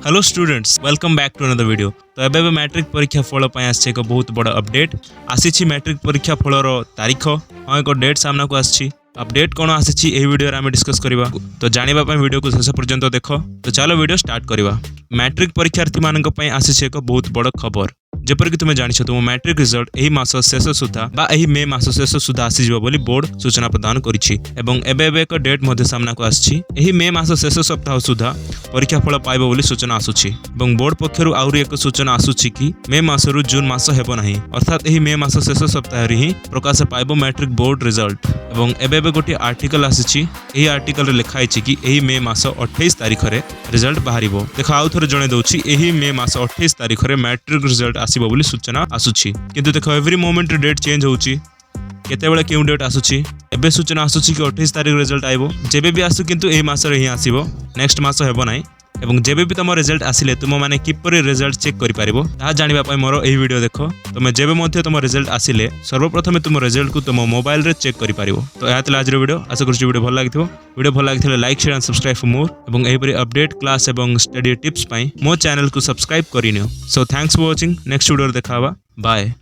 Hello students, welcome back to another video. तो एबे matric परीक्षा फल आसी एक बहुत बड़ा अपडेट आसी मैट्रिक परीक्षा फलर तारीख हाँ एक डेट सामना को आसी अपडेट कौन आसी एही वीडियो आम डिस्कस करवा। तो जानिबा पय वीडियो को शेष पर्यंत देख। तो चलो वीडियो स्टार्ट करवा। मैट्रिक परीक्षार्थी मानक पय आसी एक बहुत बड़ खबर जेपरिक तुम जान तुम मैट्रिक रिजल्ट यही मास शेष सुधा बा यही मे मास शेष सुधा आसीज बोली बोर्ड सूचना प्रदान करिछि एवं एबे एक डेट मध्य सामना को आछि यही मे मास शेष सप्ताह सुधा परीक्षा फल पाइबो बोली सूचना आसुछि एवं बोर्ड पक्षरु आउरी एक सूचना आसुछि कि मे मासरु जून मास हेबो नाही अर्थात यही मे मास शेष सप्ताह रे ही प्रकाश पाइबो मैट्रिक बोर्ड रिजल्ट। एवं एबे गोटे आर्टिकल आसीछि एही आर्टिकल रे लिखा आइछि कि एही मे मास 28 तारिख रे रिजल्ट बाहरिबो। देखो आउ थरे जणे दउछि एही मे मास 28 तारिख रे मैट्रिक रिजल्ट आसीबो बोली सूचना आसुछि। किंतु देखो एवरी मोमेंट डेट चेंज होउछि केतेबेले केउ डेट आसुछि एबे सूचना आसुछि कि 28 तारिख रिजल्ट आइबो जेबे भी आसु किंतु एही मास रे ही आसीबो नेक्स्ट मास हेबो नाही। एवं जेबे भी तुम रिजल्ट आसिले तुम माने किपरि रिजल्ट चेक करि पारिबो ता जानिबा पय मोर एही वीडियो देखो। तुम जेबे मध्ये तुम रिजल्ट आसिले सर्वप्रथम तुम रिजल्ट को तुम मोबाइल रे चेक करि पारिबो। तो एहा तला आज वीडियो आशा करछि वीडियो भल लागिथिबो। वीडियो भल लागिथिले like share and subscribe for more एवं एही परि अपडेट क्लास एवं स्टडी टिप्स पय मो चैनल को सब्सक्राइब करिनियो। So thanks for watching. Next video देखावा। बाय।